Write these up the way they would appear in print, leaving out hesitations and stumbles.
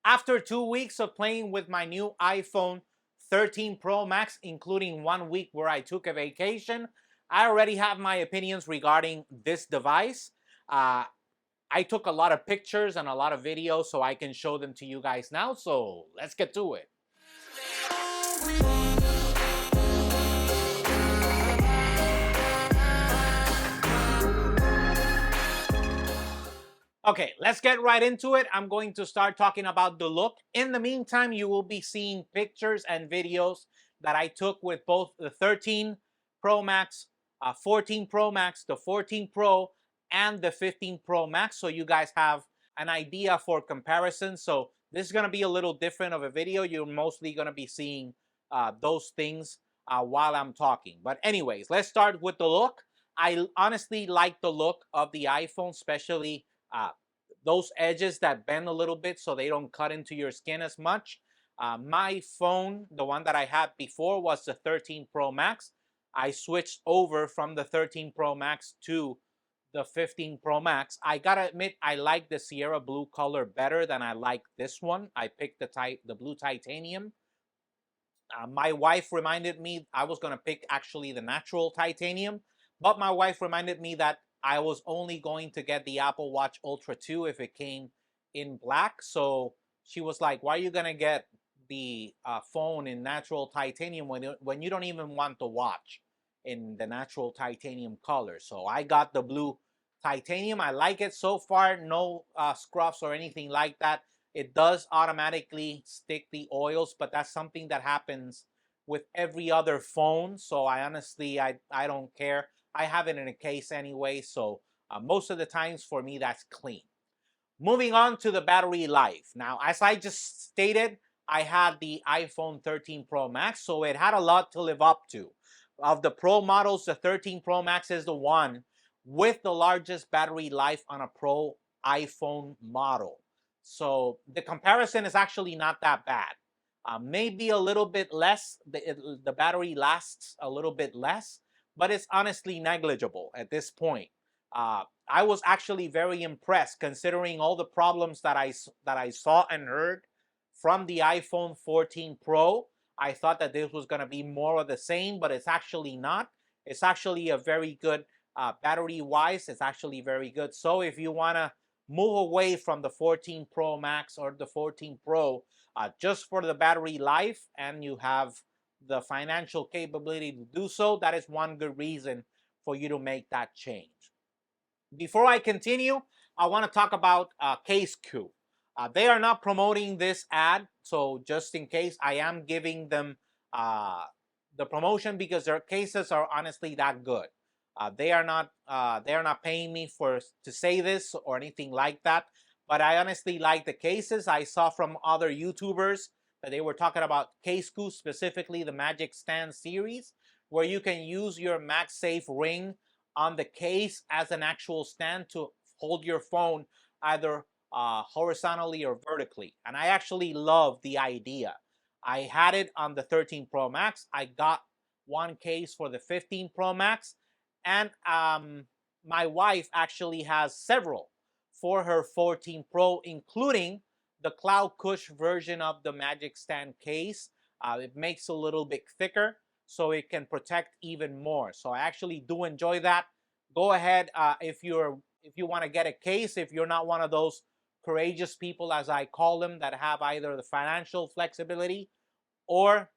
After 2 weeks of playing with my new iPhone 13 Pro Max, including 1 week where I took a vacation, I already have my opinions regarding this device. Uh, I took a lot of pictures and a lot of videos so I can show them to you guys now. So let's get to it. Okay, let's get right into it. I'm going to start talking about the look. In the meantime, you will be seeing pictures and videos that I took with both the 13 Pro Max, 14 Pro Max, the 14 Pro, and the 15 Pro Max, so you guys have an idea for comparison. So this is going to be a little different of a video. You're mostly going to be seeing those things while I'm talking. But anyways, let's start with the look. I honestly like the look of the iPhone, especially those edges that bend a little bit so they don't cut into your skin as much. My phone, the one that I had before, was the 13 Pro Max. I switched over from the 13 Pro Max to the 15 Pro Max. I gotta admit, I like the Sierra blue color better than I like this one. I picked the blue titanium. My wife reminded me I was gonna pick actually the natural titanium, but my wife reminded me that I was only going to get the Apple Watch Ultra 2 if it came in black. So she was like, "Why are you gonna get the phone in natural titanium when you don't even want the watch in the natural titanium color?" So I got the blue titanium. I like it so far. No scruffs or anything like that. It does automatically stick the oils, but that's something that happens with every other phone. So I honestly, I don't care. I have it in a case anyway, so most of the times for me that's clean. Moving on to the battery life. Now, as I just stated, I had the iPhone 13 Pro Max, so it had a lot to live up to. Of the Pro models, the 13 Pro Max is the one with the largest battery life on a Pro iPhone model. So the comparison is actually not that bad. Maybe a little bit less, the battery lasts a little bit less, but it's honestly negligible at this point. I was actually very impressed considering all the problems that I saw and heard from the iPhone 14 Pro. I thought that this was going to be more of the same, but it's actually not. It's actually a very good battery wise. It's actually very good. So if you want to move away from the 14 Pro Max or the 14 Pro just for the battery life and you have the financial capability to do so, that is one good reason for you to make that change. Before I continue, I want to talk about CaseQ. They are not promoting this ad, so just in case, I am giving them the promotion because their cases are honestly that good. They are not paying me to say this or anything like that, but I honestly like the cases. I saw from other YouTubers that they were talking about CaseQ, specifically the Magic Stand series, where you can use your MagSafe ring on the case as an actual stand to hold your phone either horizontally or vertically. And I actually love the idea. I had it on the 13 Pro Max. I got one case for the 15 Pro Max. And my wife actually has several for her 14 Pro, including the Cloud Kush version of the Magic Stand case. It makes a little bit thicker, so it can protect even more. So I actually do enjoy that. Go ahead if you want to get a case, if you're not one of those courageous people, as I call them, that have either the financial flexibility or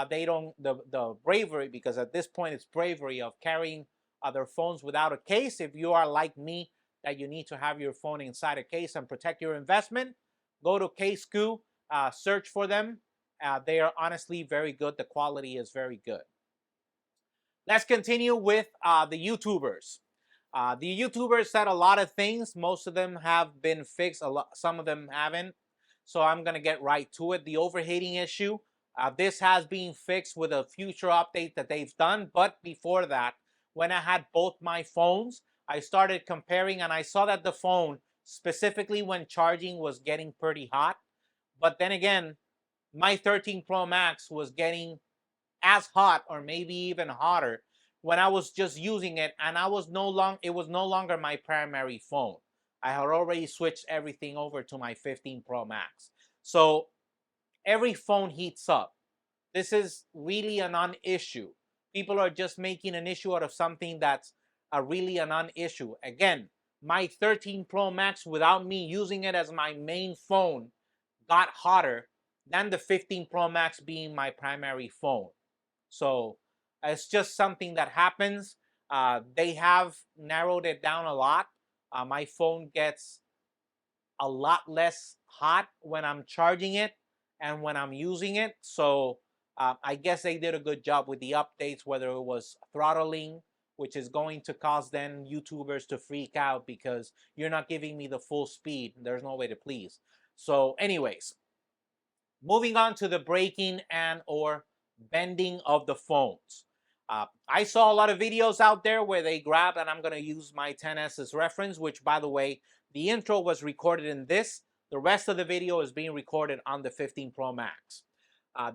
they don't the bravery, because at this point it's bravery of carrying other phones without a case. If you are like me, that you need to have your phone inside a case and protect your investment, go to CaseQ, search for them. They are honestly very good. The quality is very good. Let's continue with the YouTubers. The YouTubers said a lot of things. Most of them have been fixed. Some of them haven't. So I'm going to get right to it. The overheating issue. This has been fixed with a future update that they've done. But before that, when I had both my phones, I started comparing and I saw that the phone, specifically when charging, was getting pretty hot. But then again, my 13 Pro Max was getting as hot or maybe even hotter when I was just using it, and it was no longer my primary phone. I had already switched everything over to my 15 Pro Max. So every phone heats up. This is really a non-issue. People are just making an issue out of something that's really a non-issue. Again, my 13 Pro Max, without me using it as my main phone, got hotter than the 15 Pro Max being my primary phone. So it's just something that happens. They have narrowed it down a lot. My phone gets a lot less hot when I'm charging it and when I'm using it. So I guess they did a good job with the updates, whether it was throttling, which is going to cause then YouTubers to freak out because you're not giving me the full speed. There's no way to please. So anyways, moving on to the breaking and or bending of the phones. I saw a lot of videos out there where they grab, and I'm going to use my XS as reference, which, by the way, the intro was recorded in this. The rest of the video is being recorded on the 15 Pro Max.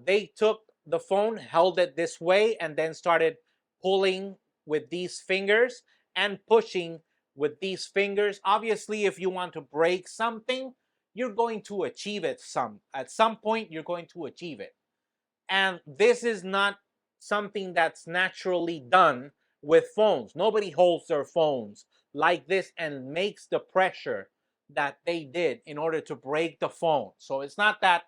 They took the phone, held it this way, and then started pulling with these fingers and pushing with these fingers. Obviously, if you want to break something, you're going to achieve it at some point you're going to achieve it. And this is not something that's naturally done with phones. Nobody holds their phones like this and makes the pressure that they did in order to break the phone. So it's not that,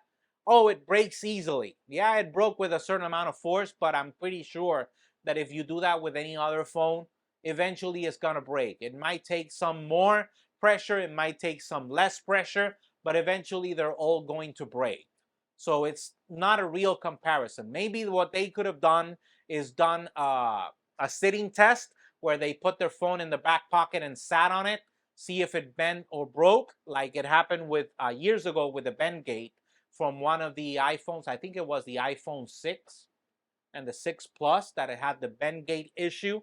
oh, it breaks easily. Yeah, it broke with a certain amount of force, but I'm pretty sure that if you do that with any other phone, eventually it's gonna break. It might take some more pressure, it might take some less pressure, but eventually they're all going to break. So it's not a real comparison. Maybe what they could have done is done a sitting test where they put their phone in the back pocket and sat on it, see if it bent or broke, like it happened with years ago with the Bendgate from one of the iPhones. I think it was the iPhone 6 and the 6 Plus that it had the Bendgate issue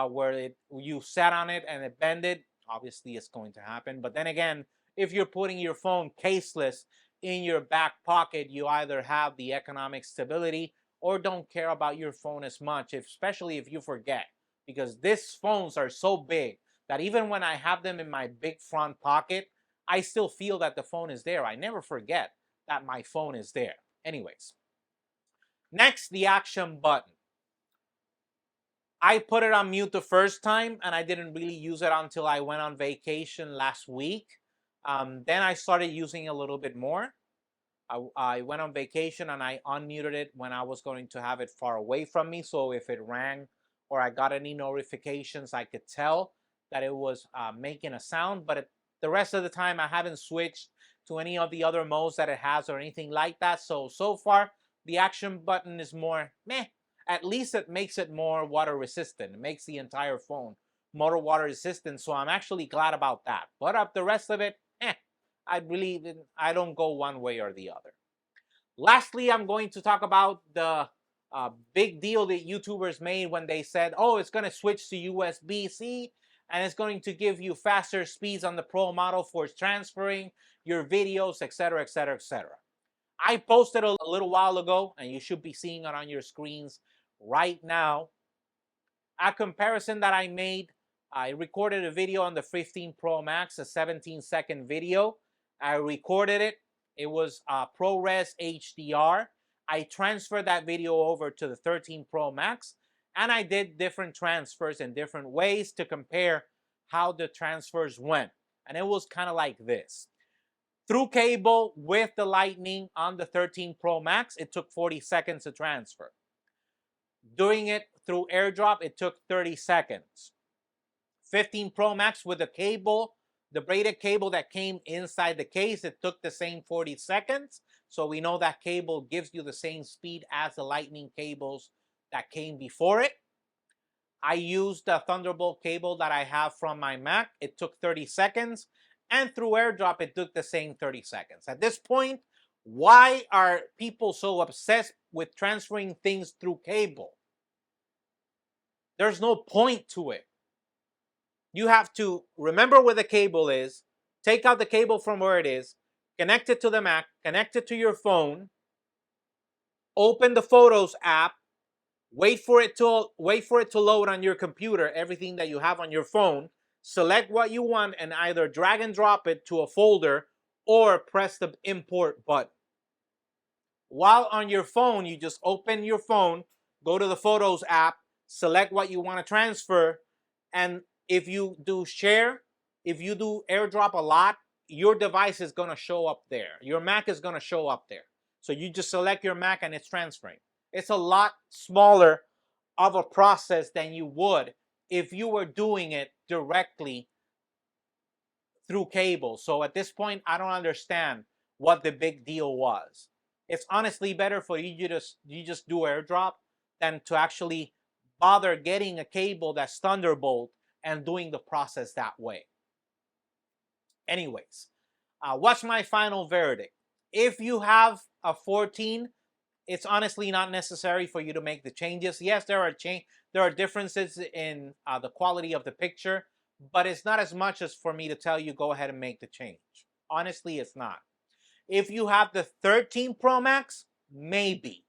where you sat on it and it bended. Obviously, it's going to happen. But then again, if you're putting your phone caseless in your back pocket, you either have the economic stability or don't care about your phone as much, especially if you forget. Because these phones are so big that even when I have them in my big front pocket, I still feel that the phone is there. I never forget that my phone is there. Anyways, next, the action button. I put it on mute the first time and I didn't really use it until I went on vacation last week. Then I started using it a little bit more. I went on vacation and I unmuted it when I was going to have it far away from me. So if it rang or I got any notifications, I could tell that it was making a sound. But the rest of the time, I haven't switched to any of the other modes that it has or anything like that. So far, the action button is more meh. At least it makes it more water resistant. It makes the entire phone more water resistant. So I'm actually glad about that. But the rest of it, I don't go one way or the other. Lastly, I'm going to talk about the big deal that YouTubers made when they said, oh, it's going to switch to USB-C and it's going to give you faster speeds on the Pro model for transferring your videos, etc., etc., etc. I posted a little while ago, and you should be seeing it on your screens right now, a comparison that I made. I recorded a video on the 15 Pro Max, a 17-second video. I recorded it. It was ProRes HDR. I transferred that video over to the 13 Pro Max, and I did different transfers in different ways to compare how the transfers went. And it was kind of like this. Through cable with the Lightning on the 13 Pro Max, it took 40 seconds to transfer. Doing it through AirDrop, it took 30 seconds. 15 Pro Max with the cable, the braided cable that came inside the case, it took the same 40 seconds. So we know that cable gives you the same speed as the Lightning cables that came before it. I used the Thunderbolt cable that I have from my Mac. It took 30 seconds. And through AirDrop, it took the same 30 seconds. At this point, why are people so obsessed with transferring things through cable? There's no point to it. You have to remember where the cable is, take out the cable from where it is, connect it to the Mac, connect it to your phone, open the Photos app, wait for it to load on your computer, everything that you have on your phone, select what you want and either drag and drop it to a folder or press the import button. While on your phone, you just open your phone, go to the Photos app, select what you want to transfer, and if you do share, if you do AirDrop a lot, your device is going to show up there. Your Mac is going to show up there. So you just select your Mac and it's transferring. It's a lot smaller of a process than you would if you were doing it directly through cable. So at this point, I don't understand what the big deal was. It's honestly better for you just do AirDrop than to actually bother getting a cable that's Thunderbolt and doing the process that way. Anyways, what's my final verdict? If you have a 14, it's honestly not necessary for you to make the changes. Yes, there are differences in the quality of the picture, but it's not as much as for me to tell you go ahead and make the change. Honestly, it's not. If you have the 13 Pro Max, maybe.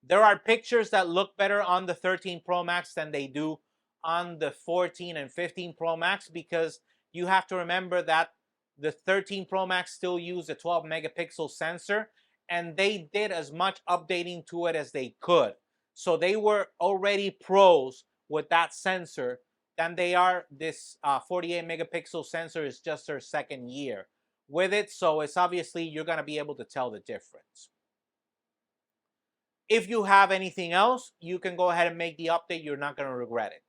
There are pictures that look better on the 13 Pro Max than they do on the 14 and 15 Pro Max, because you have to remember that the 13 Pro Max still use a 12 megapixel sensor, and they did as much updating to it as they could. So they were already pros with that sensor than they are. This 48 megapixel sensor is just their second year with it. So it's obviously you're going to be able to tell the difference. If you have anything else, you can go ahead and make the update. You're not going to regret it.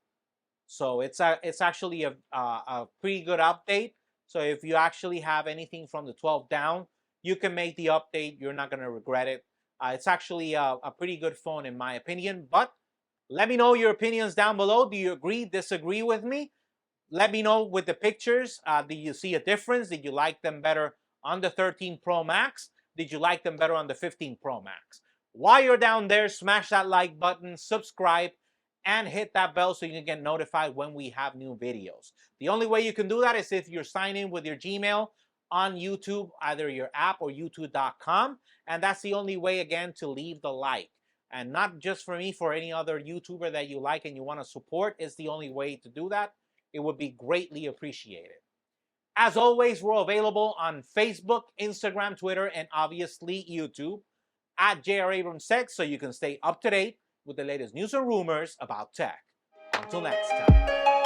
So it's actually a pretty good update. So if you actually have anything from the 12 down, you can make the update. You're not going to regret it. It's actually a pretty good phone in my opinion. But let me know your opinions down below. Do you agree, disagree with me? Let me know with the pictures. Did you see a difference? Did you like them better on the 13 Pro Max? Did you like them better on the 15 Pro Max? While you're down there, smash that like button, subscribe, and hit that bell so you can get notified when we have new videos. The only way you can do that is if you're signed in with your Gmail on YouTube, either your app or youtube.com. And that's the only way, again, to leave the like. And not just for me, for any other YouTuber that you like and you want to support is the only way to do that. It would be greatly appreciated. As always, we're available on Facebook, Instagram, Twitter, and obviously YouTube at JR Abrams Tech, so you can stay up to date with the latest news and rumors about tech. Until next time.